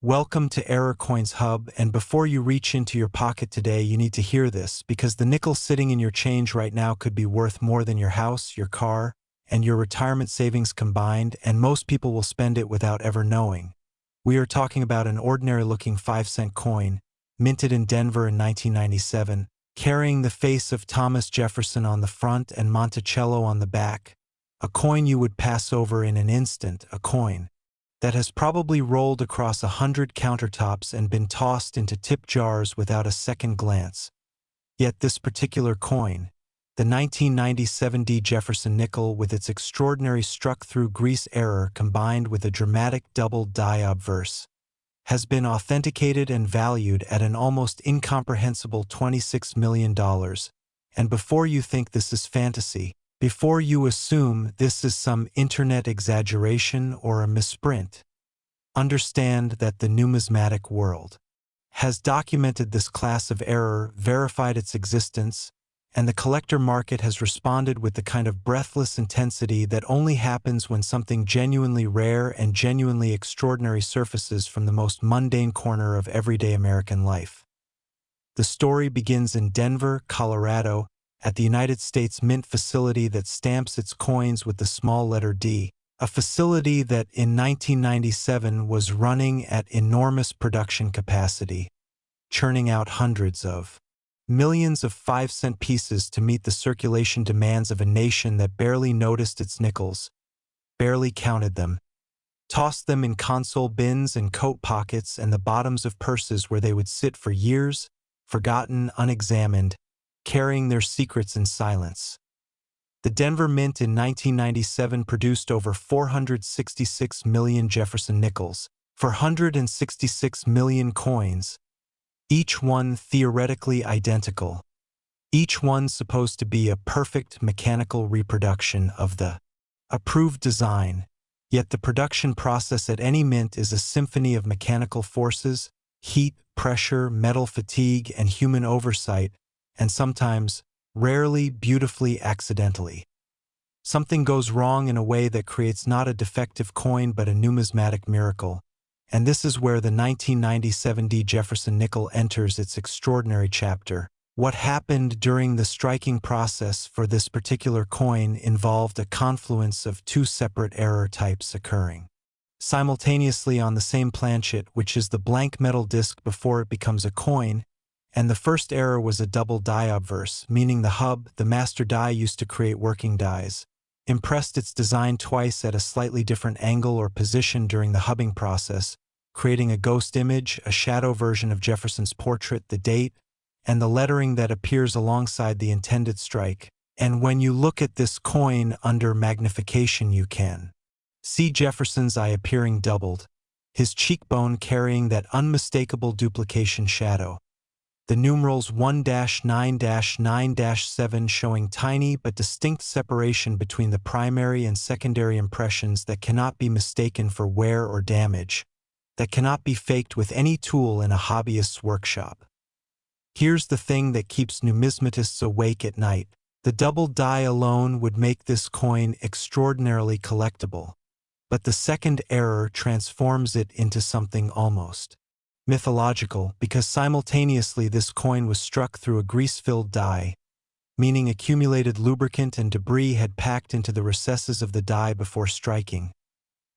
Welcome to Error Coins Hub, and before you reach into your pocket today, you need to hear this, because the nickel sitting in your change right now could be worth more than your house, your car, and your retirement savings combined, and most people will spend it without ever knowing. We are talking about an ordinary-looking 5-cent coin, minted in Denver in 1997, carrying the face of Thomas Jefferson on the front and Monticello on the back. A coin you would pass over in an instant, a coin that has probably rolled across 100 countertops and been tossed into tip jars without a second glance. Yet this particular coin, the 1997 Jefferson Nickel with its extraordinary struck-through grease error combined with a dramatic double die obverse, has been authenticated and valued at an almost incomprehensible $26 million. And before you think this is fantasy, before you assume this is some internet exaggeration or a misprint, understand that the numismatic world has documented this class of error, verified its existence, and the collector market has responded with the kind of breathless intensity that only happens when something genuinely rare and genuinely extraordinary surfaces from the most mundane corner of everyday American life. The story begins in Denver, Colorado, at the United States Mint facility that stamps its coins with the small letter D, a facility that in 1997 was running at enormous production capacity, churning out hundreds of millions of 5-cent pieces to meet the circulation demands of a nation that barely noticed its nickels, barely counted them, tossed them in console bins and coat pockets and the bottoms of purses where they would sit for years, forgotten, unexamined, carrying their secrets in silence. The Denver Mint in 1997 produced over 466 million Jefferson Nickels for 166 million coins, each one theoretically identical, each one supposed to be a perfect mechanical reproduction of the approved design, yet the production process at any mint is a symphony of mechanical forces, heat, pressure, metal fatigue, and human oversight, and sometimes, rarely, beautifully, accidentally. Something goes wrong in a way that creates not a defective coin but a numismatic miracle, and this is where the 1997 Jefferson Nickel enters its extraordinary chapter. What happened during the striking process for this particular coin involved a confluence of two separate error types occurring simultaneously on the same planchet, which is the blank metal disc before it becomes a coin, and the first error was a double die obverse, meaning the hub, the master die used to create working dies, impressed its design twice at a slightly different angle or position during the hubbing process, creating a ghost image, a shadow version of Jefferson's portrait, the date, and the lettering that appears alongside the intended strike. And when you look at this coin under magnification, you can see Jefferson's eye appearing doubled, his cheekbone carrying that unmistakable duplication shadow. The numerals 1-9-9-7 showing tiny but distinct separation between the primary and secondary impressions that cannot be mistaken for wear or damage, that cannot be faked with any tool in a hobbyist's workshop. Here's the thing that keeps numismatists awake at night. The double die alone would make this coin extraordinarily collectible, but the second error transforms it into something almost mythological, because simultaneously this coin was struck through a grease-filled die, meaning accumulated lubricant and debris had packed into the recesses of the die before striking,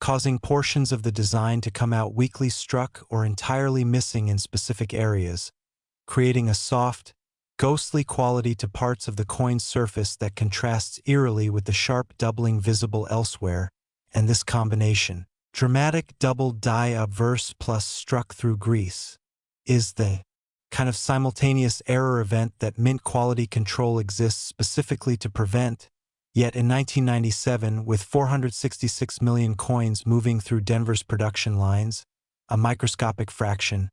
causing portions of the design to come out weakly struck or entirely missing in specific areas, creating a soft, ghostly quality to parts of the coin's surface that contrasts eerily with the sharp doubling visible elsewhere, and this combination, dramatic double die obverse plus struck through grease, is the kind of simultaneous error event that mint quality control exists specifically to prevent. Yet in 1997, with 466 million coins moving through Denver's production lines, a microscopic fraction,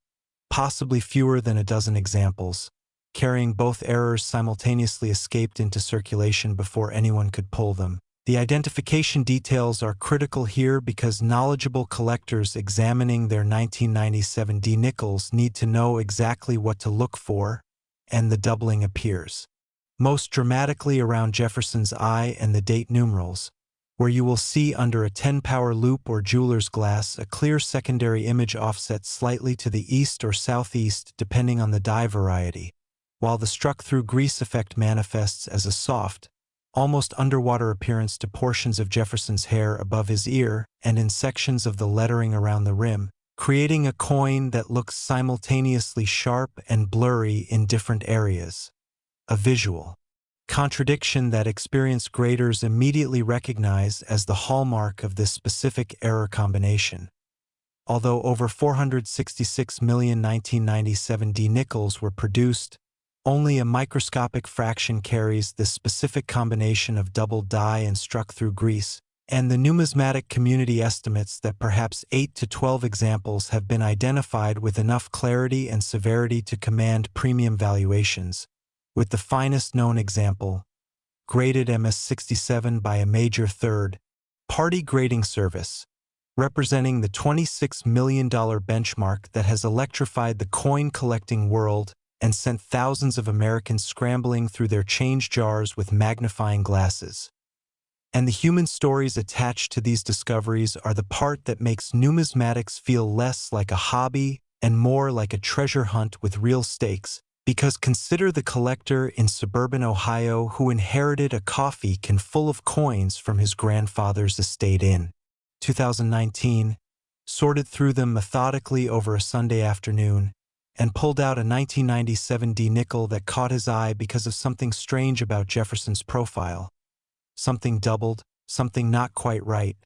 possibly fewer than a dozen examples, carrying both errors simultaneously escaped into circulation before anyone could pull them. The identification details are critical here because knowledgeable collectors examining their 1997 nickels need to know exactly what to look for, and the doubling appears most dramatically around Jefferson's eye and the date numerals, where you will see under a 10-power loop or jeweler's glass a clear secondary image offset slightly to the east or southeast depending on the die variety, while the struck-through grease effect manifests as a soft, almost underwater appearance to portions of Jefferson's hair above his ear and in sections of the lettering around the rim, creating a coin that looks simultaneously sharp and blurry in different areas. A visual contradiction that experienced graders immediately recognize as the hallmark of this specific error combination. Although over 466 million 1997 D nickels were produced, only a microscopic fraction carries this specific combination of double die and struck-through grease, and the numismatic community estimates that perhaps 8 to 12 examples have been identified with enough clarity and severity to command premium valuations, with the finest known example, graded MS-67 by a major third-party grading service, representing the $26 million benchmark that has electrified the coin-collecting world and sent thousands of Americans scrambling through their change jars with magnifying glasses. And the human stories attached to these discoveries are the part that makes numismatics feel less like a hobby and more like a treasure hunt with real stakes, because consider the collector in suburban Ohio who inherited a coffee can full of coins from his grandfather's estate in 2019, sorted through them methodically over a Sunday afternoon, and pulled out a 1997 D nickel that caught his eye because of something strange about Jefferson's profile. Something doubled, something not quite right,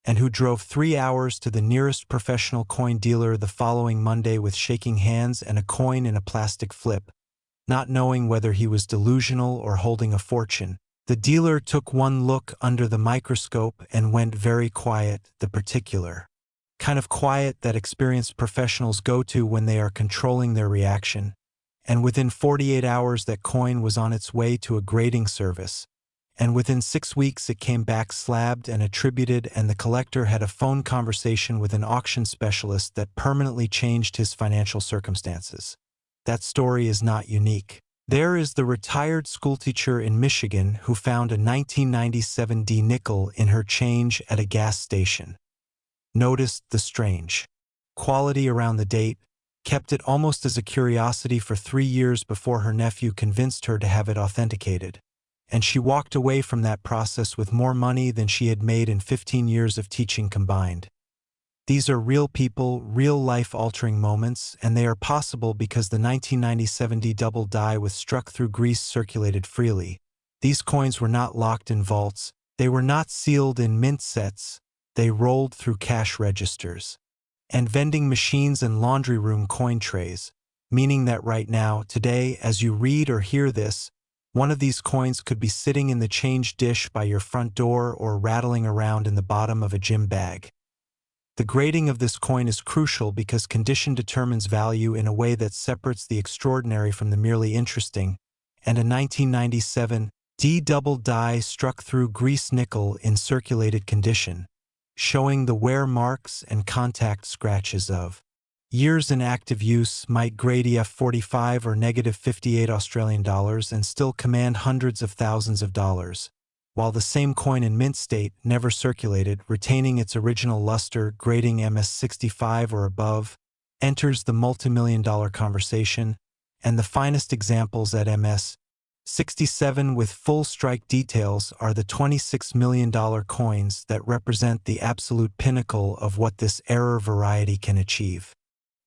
and who drove 3 hours to the nearest professional coin dealer the following Monday with shaking hands and a coin in a plastic flip. Not knowing whether he was delusional or holding a fortune, the dealer took one look under the microscope and went very quiet, the particular kind of quiet that experienced professionals go to when they are controlling their reaction, and within 48 hours that coin was on its way to a grading service, and within 6 weeks it came back slabbed and attributed, and the collector had a phone conversation with an auction specialist that permanently changed his financial circumstances. That story is not unique. There is the retired schoolteacher in Michigan who found a 1997 D nickel in her change at a gas station. Noticed the strange quality around the date, kept it almost as a curiosity for 3 years before her nephew convinced her to have it authenticated, and she walked away from that process with more money than she had made in 15 years of teaching combined. These are real people, real life-altering moments, and they are possible because the 1997 D double die with struck-through grease circulated freely. These coins were not locked in vaults, they were not sealed in mint sets, they rolled through cash registers and vending machines and laundry room coin trays, meaning that right now, today, as you read or hear this, one of these coins could be sitting in the change dish by your front door or rattling around in the bottom of a gym bag. The grading of this coin is crucial because condition determines value in a way that separates the extraordinary from the merely interesting, and a 1997 D double die struck through grease nickel in circulated condition, showing the wear marks and contact scratches of years in active use, might grade EF45 or -58 Australian dollars and still command hundreds of thousands of dollars, while the same coin in mint state, never circulated, retaining its original luster, grading MS65 or above, enters the multi-million-dollar conversation, and the finest examples at MS67 with full strike details are the $26 million coins that represent the absolute pinnacle of what this error variety can achieve.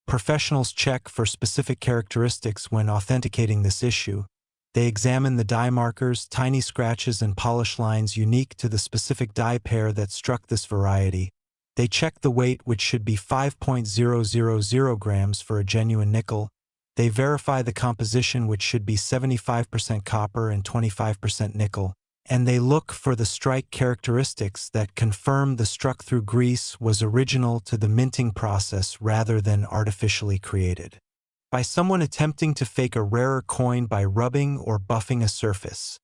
Professionals check for specific characteristics when authenticating this issue. They examine the die markers, tiny scratches, and polish lines unique to the specific die pair that struck this variety. They check the weight, which should be 5.000 grams for a genuine nickel. They verify the composition, which should be 75% copper and 25% nickel. And they look for the strike characteristics that confirm the struck-through grease was original to the minting process rather than artificially created by someone attempting to fake a rarer coin by rubbing or buffing a surface.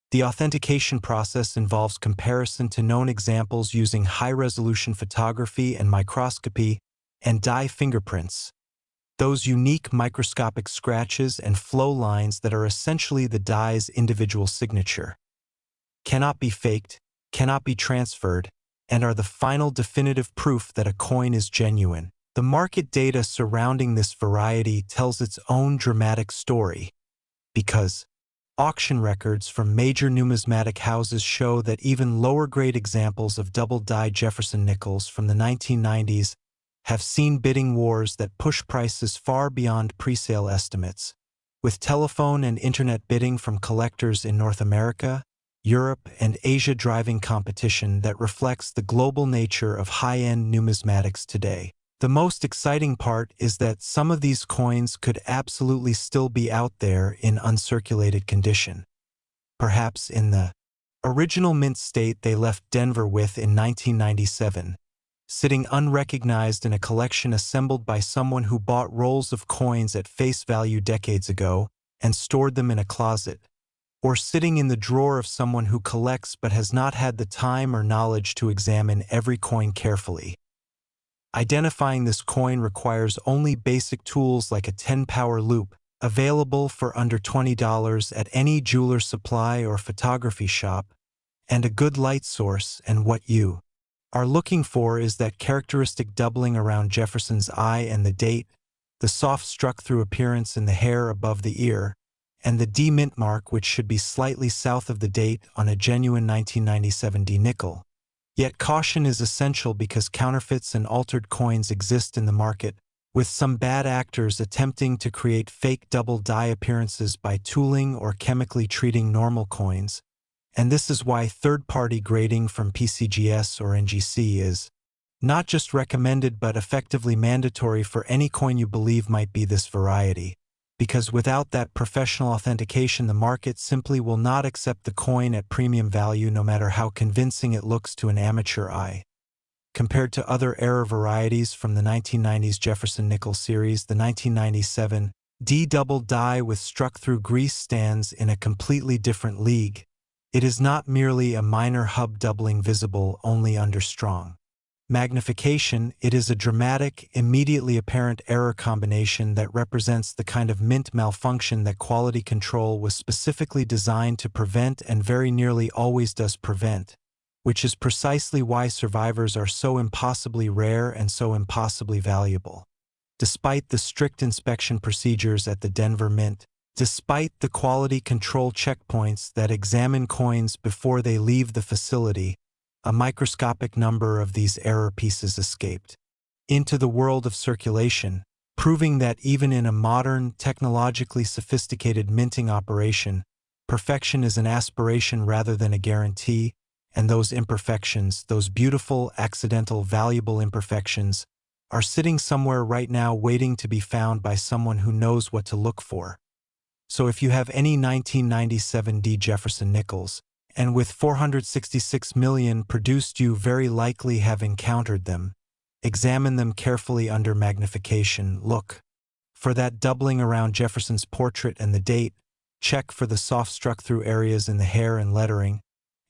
The authentication process involves comparison to known examples using high-resolution photography and microscopy and die fingerprints, those unique microscopic scratches and flow lines that are essentially the die's individual signature. Cannot be faked, cannot be transferred, and are the final definitive proof that a coin is genuine. The market data surrounding this variety tells its own dramatic story, because auction records from major numismatic houses show that even lower-grade examples of double-die Jefferson Nickels from the 1990s have seen bidding wars that push prices far beyond pre-sale estimates, with telephone and internet bidding from collectors in North America, Europe, and Asia driving competition that reflects the global nature of high-end numismatics today. The most exciting part is that some of these coins could absolutely still be out there in uncirculated condition, perhaps in the original mint state they left Denver with in 1997, sitting unrecognized in a collection assembled by someone who bought rolls of coins at face value decades ago and stored them in a closet, or sitting in the drawer of someone who collects but has not had the time or knowledge to examine every coin carefully. Identifying this coin requires only basic tools like a 10-power loop, available for under $20 at any jeweler supply or photography shop, and a good light source, and what you are looking for is that characteristic doubling around Jefferson's eye and the date, the soft struck-through appearance in the hair above the ear, and the D mint mark, which should be slightly south of the date on a genuine 1997 D nickel. Yet caution is essential because counterfeits and altered coins exist in the market, with some bad actors attempting to create fake double-die appearances by tooling or chemically treating normal coins, and this is why third-party grading from PCGS or NGC is not just recommended but effectively mandatory for any coin you believe might be this variety, because without that professional authentication the market simply will not accept the coin at premium value no matter how convincing it looks to an amateur eye. Compared to other era varieties from the 1990s Jefferson Nickel series, the 1997 D double die with struck-through grease stands in a completely different league. It is not merely a minor hub doubling visible only under strong magnification, it is a dramatic, immediately apparent error combination that represents the kind of mint malfunction that quality control was specifically designed to prevent and very nearly always does prevent, which is precisely why survivors are so impossibly rare and so impossibly valuable. Despite the strict inspection procedures at the Denver Mint, despite the quality control checkpoints that examine coins before they leave the facility, a microscopic number of these error pieces escaped into the world of circulation, proving that even in a modern, technologically sophisticated minting operation, perfection is an aspiration rather than a guarantee, and those imperfections, those beautiful, accidental, valuable imperfections, are sitting somewhere right now waiting to be found by someone who knows what to look for. So if you have any 1997 D Jefferson Nickels, and with 466 million produced you very likely have encountered them, examine them carefully under magnification, look for that doubling around Jefferson's portrait and the date, check for the soft struck-through areas in the hair and lettering,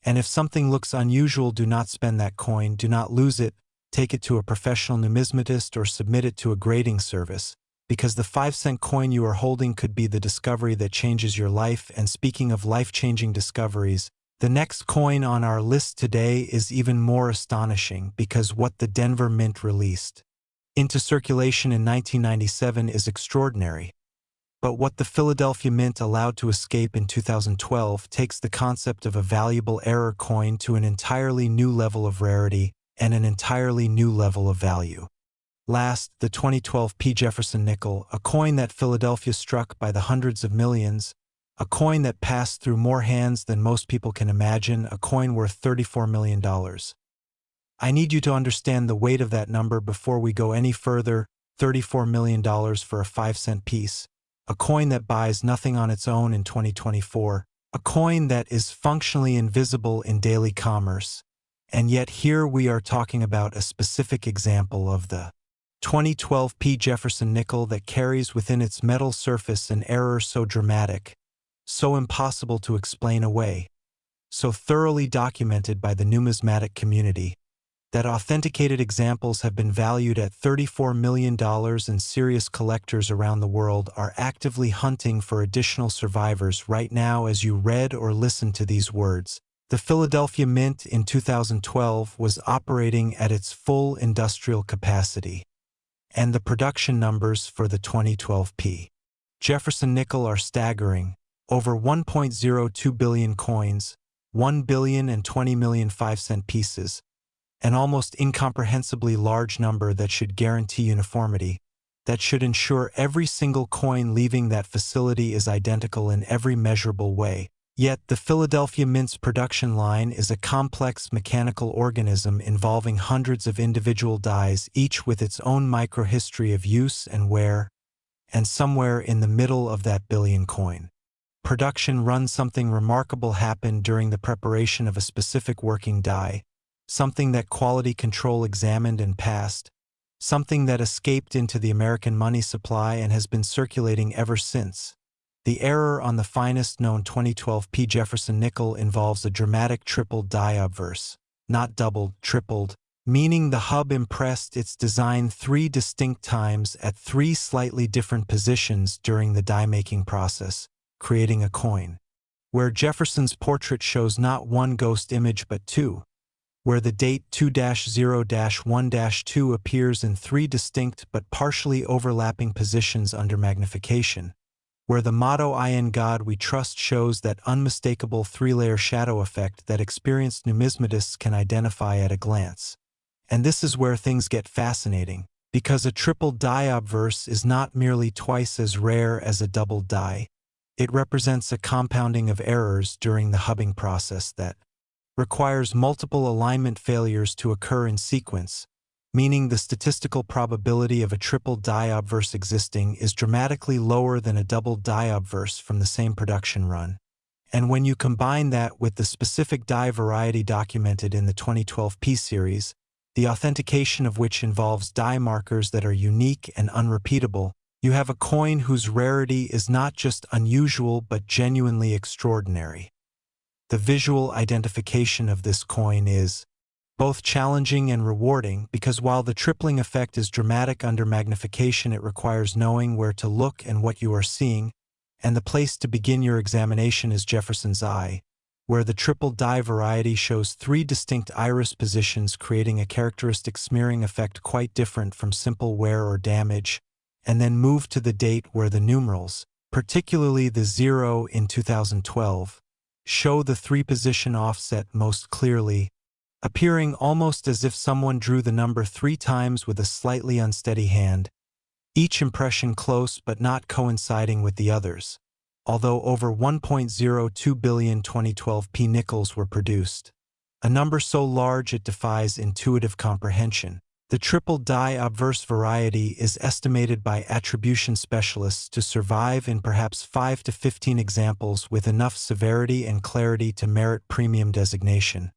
and if something looks unusual, do not spend that coin, do not lose it, take it to a professional numismatist or submit it to a grading service, because the 5-cent coin you are holding could be the discovery that changes your life. And speaking of life-changing discoveries, the next coin on our list today is even more astonishing because what the Denver Mint released into circulation in 1997 is extraordinary. But what the Philadelphia Mint allowed to escape in 2012 takes the concept of a valuable error coin to an entirely new level of rarity and an entirely new level of value. Last, the 2012 P. Jefferson Nickel, a coin that Philadelphia struck by the hundreds of millions, a coin that passed through more hands than most people can imagine, a coin worth $34 million. I need you to understand the weight of that number before we go any further. $34 million for a 5-cent piece, a coin that buys nothing on its own in 2024, a coin that is functionally invisible in daily commerce, and yet here we are talking about a specific example of the 2012 P. Jefferson Nickel that carries within its metal surface an error so dramatic, so impossible to explain away, so thoroughly documented by the numismatic community, that authenticated examples have been valued at $34 million, and serious collectors around the world are actively hunting for additional survivors right now as you read or listen to these words. The Philadelphia Mint in 2012 was operating at its full industrial capacity, and the production numbers for the 2012 Jefferson Nickel are staggering: over 1.02 billion coins, 1 billion and 20 million 5-cent pieces, an almost incomprehensibly large number that should guarantee uniformity, that should ensure every single coin leaving that facility is identical in every measurable way. Yet the Philadelphia Mint's production line is a complex mechanical organism involving hundreds of individual dies, each with its own microhistory of use and wear, and somewhere in the middle of that billion coin production run, something remarkable happened during the preparation of a specific working die, something that quality control examined and passed, something that escaped into the American money supply and has been circulating ever since. The error on the finest known 2012 Jefferson Nickel involves a dramatic tripled die obverse, not doubled, tripled, meaning the hub impressed its design 3 distinct times at 3 slightly different positions during the die-making process, creating a coin. Where Jefferson's portrait shows not one ghost image but 2, where the date 2-0-1-2 appears in 3 distinct but partially overlapping positions under magnification, where the motto "In God We Trust" shows that unmistakable 3-layer shadow effect that experienced numismatists can identify at a glance. And this is where things get fascinating, because a triple die obverse is not merely twice as rare as a double die. It represents a compounding of errors during the hubbing process that requires multiple alignment failures to occur in sequence, meaning the statistical probability of a triple die obverse existing is dramatically lower than a double die obverse from the same production run. And when you combine that with the specific die variety documented in the 2012 series, the authentication of which involves die markers that are unique and unrepeatable, you have a coin whose rarity is not just unusual but genuinely extraordinary. The visual identification of this coin is both challenging and rewarding, because while the tripling effect is dramatic under magnification, it requires knowing where to look and what you are seeing, and the place to begin your examination is Jefferson's eye, where the triple die variety shows 3 distinct iris positions, creating a characteristic smearing effect quite different from simple wear or damage, and then move to the date where the numerals, particularly the 0 in 2012, show the 3-position offset most clearly, appearing almost as if someone drew the number 3 times with a slightly unsteady hand, each impression close but not coinciding with the others, although over 1.02 billion 2012 nickels were produced, a number so large it defies intuitive comprehension. The triple die obverse variety is estimated by attribution specialists to survive in perhaps 5 to 15 examples with enough severity and clarity to merit premium designation,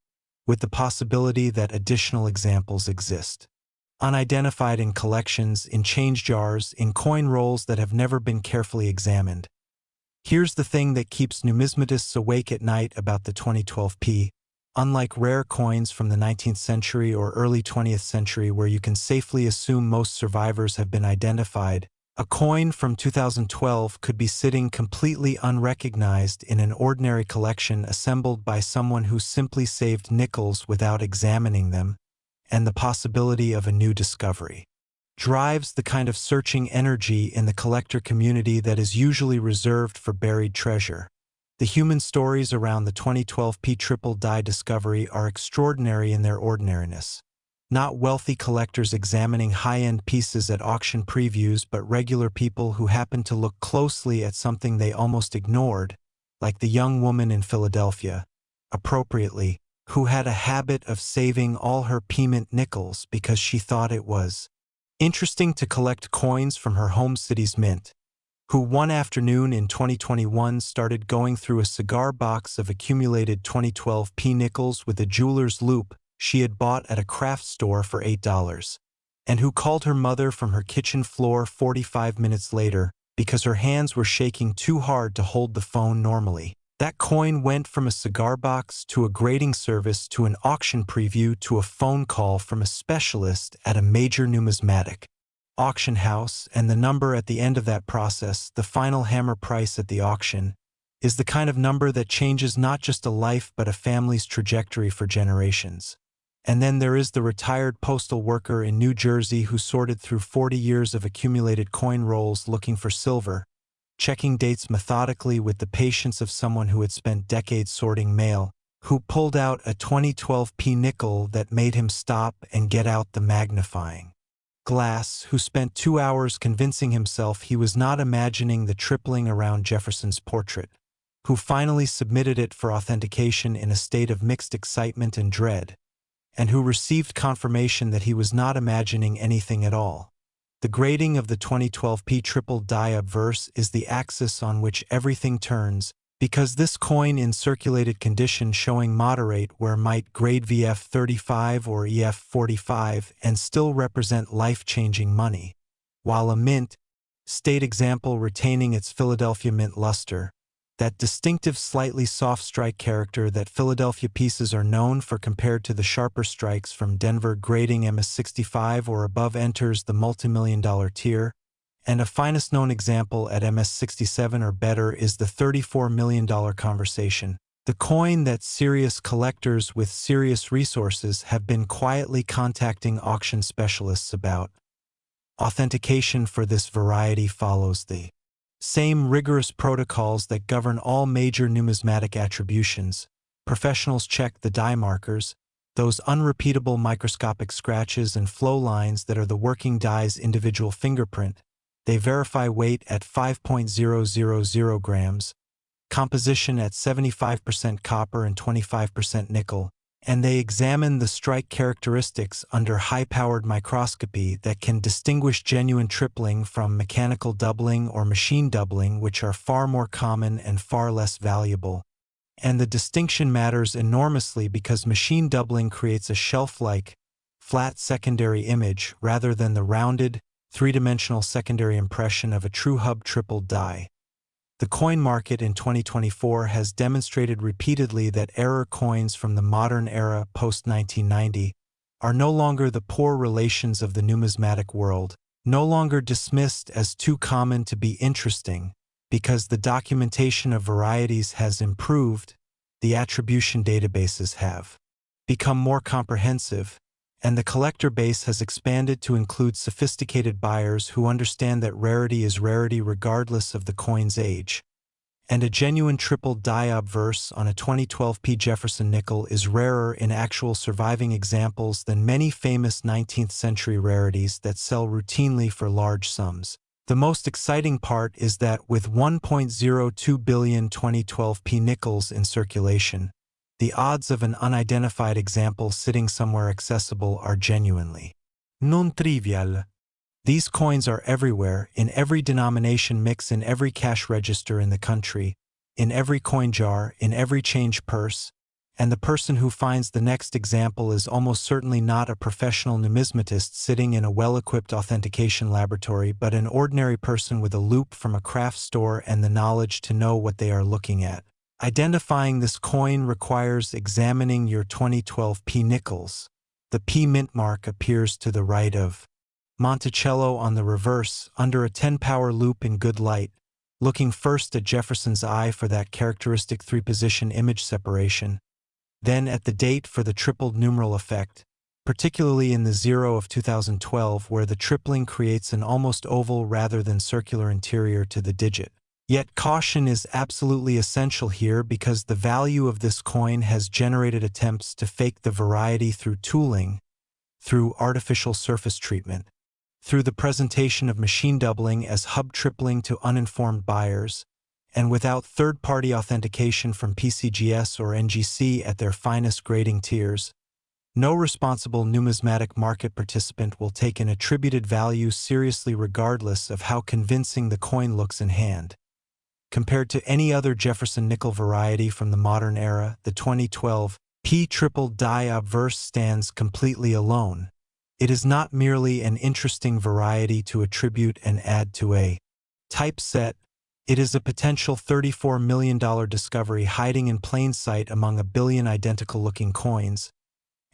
with the possibility that additional examples exist, unidentified in collections, in change jars, in coin rolls that have never been carefully examined. Here's the thing that keeps numismatists awake at night about the 2012 unlike rare coins from the 19th century or early 20th century where you can safely assume most survivors have been identified, a coin from 2012 could be sitting completely unrecognized in an ordinary collection assembled by someone who simply saved nickels without examining them, and the possibility of a new discovery drives the kind of searching energy in the collector community that is usually reserved for buried treasure. The human stories around the 2012 triple die discovery are extraordinary in their ordinariness. Not wealthy collectors examining high-end pieces at auction previews, but regular people who happen to look closely at something they almost ignored, like the young woman in Philadelphia, appropriately, who had a habit of saving all her payment nickels because she thought it was interesting to collect coins from her home city's mint, who one afternoon in 2021 started going through a cigar box of accumulated 2012 nickels with a jeweler's loupe she had bought at a craft store for $8, and who called her mother from her kitchen floor 45 minutes later because her hands were shaking too hard to hold the phone normally. That coin went from a cigar box to a grading service to an auction preview to a phone call from a specialist at a major numismatic auction house, and the number at the end of that process, the final hammer price at the auction, is the kind of number that changes not just a life but a family's trajectory for generations. And then there is the retired postal worker in New Jersey who sorted through 40 years of accumulated coin rolls looking for silver, checking dates methodically with the patience of someone who had spent decades sorting mail, who pulled out a 2012 nickel that made him stop and get out the magnifying glass, who spent 2 hours convincing himself he was not imagining the tripling around Jefferson's portrait, who finally submitted it for authentication in a state of mixed excitement and dread, and who received confirmation that he was not imagining anything at all. The grading of the 2012 triple die obverse is the axis on which everything turns, because this coin in circulated condition showing moderate where might grade VF 35 or EF 45 and still represent life-changing money, while a mint state example retaining its Philadelphia mint luster, that distinctive slightly soft strike character that Philadelphia pieces are known for compared to the sharper strikes from Denver grading MS65 or above enters the multimillion-dollar tier, and a finest known example at MS67 or better is the $34 million conversation, the coin that serious collectors with serious resources have been quietly contacting auction specialists about. Authentication for this variety follows the same rigorous protocols that govern all major numismatic attributions. Professionals check the die markers, those unrepeatable microscopic scratches and flow lines that are the working die's individual fingerprint. They verify weight at 5.000 grams, composition at 75% copper and 25% nickel, and they examine the strike characteristics under high-powered microscopy that can distinguish genuine tripling from mechanical doubling or machine doubling, which are far more common and far less valuable. And the distinction matters enormously because machine doubling creates a shelf-like, flat secondary image rather than the rounded, three-dimensional secondary impression of a true hub triple die. The coin market in 2024 has demonstrated repeatedly that error coins from the modern era post-1990 are no longer the poor relations of the numismatic world, no longer dismissed as too common to be interesting, because the documentation of varieties has improved, the attribution databases have become more comprehensive, and the collector base has expanded to include sophisticated buyers who understand that rarity is rarity regardless of the coin's age. And a genuine triple die obverse on a 2012 Jefferson Nickel is rarer in actual surviving examples than many famous 19th century rarities that sell routinely for large sums. The most exciting part is that with 1.02 billion 2012 nickels in circulation, the odds of an unidentified example sitting somewhere accessible are genuinely non-trivial. These coins are everywhere, in every denomination mix, in every cash register in the country, in every coin jar, in every change purse, and the person who finds the next example is almost certainly not a professional numismatist sitting in a well-equipped authentication laboratory, but an ordinary person with a loupe from a craft store and the knowledge to know what they are looking at. Identifying this coin requires examining your 2012 nickels. The mint mark appears to the right of Monticello on the reverse, under a 10-power loupe in good light, looking first at Jefferson's eye for that characteristic three-position image separation, then at the date for the tripled numeral effect, particularly in the 0 of 2012 where the tripling creates an almost oval rather than circular interior to the digit. Yet caution is absolutely essential here because the value of this coin has generated attempts to fake the variety through tooling, through artificial surface treatment, through the presentation of machine doubling as hub tripling to uninformed buyers, and without third-party authentication from PCGS or NGC at their finest grading tiers. No responsible numismatic market participant will take an attributed value seriously regardless of how convincing the coin looks in hand. Compared to any other Jefferson Nickel variety from the modern era, the 2012 triple die obverse stands completely alone. It is not merely an interesting variety to attribute and add to a typeset. It is a potential $34 million discovery hiding in plain sight among a billion identical-looking coins.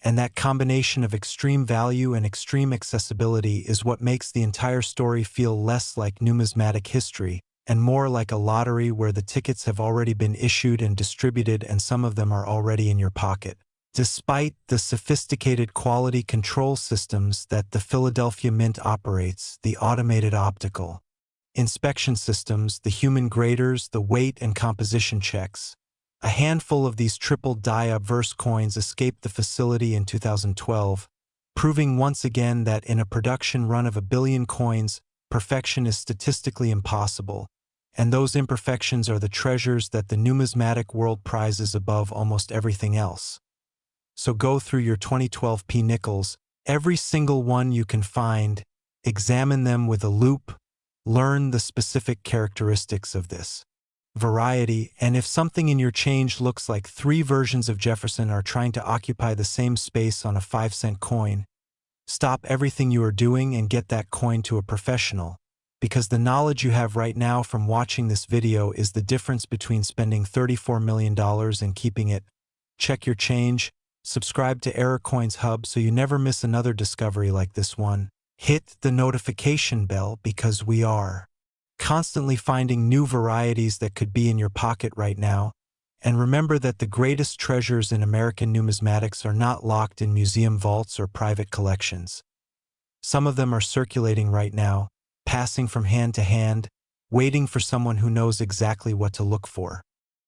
And that combination of extreme value and extreme accessibility is what makes the entire story feel less like numismatic history and more like a lottery where the tickets have already been issued and distributed and some of them are already in your pocket. Despite the sophisticated quality control systems that the Philadelphia Mint operates, the automated optical inspection systems, the human graders, the weight and composition checks, a handful of these triple die obverse coins escaped the facility in 2012, proving once again that in a production run of 1 billion coins, perfection is statistically impossible, and those imperfections are the treasures that the numismatic world prizes above almost everything else. So go through your 2012 P nickels, every single one you can find, examine them with a loupe, learn the specific characteristics of this variety, and if something in your change looks like 3 versions of Jefferson are trying to occupy the same space on a 5-cent coin, stop everything you are doing and get that coin to a professional, because the knowledge you have right now from watching this video is the difference between spending $34 million and keeping it. Check your change, subscribe to Error Coins Hub so you never miss another discovery like this one. Hit the notification bell because we are constantly finding new varieties that could be in your pocket right now. And remember that the greatest treasures in American numismatics are not locked in museum vaults or private collections. Some of them are circulating right now, passing from hand to hand, waiting for someone who knows exactly what to look for.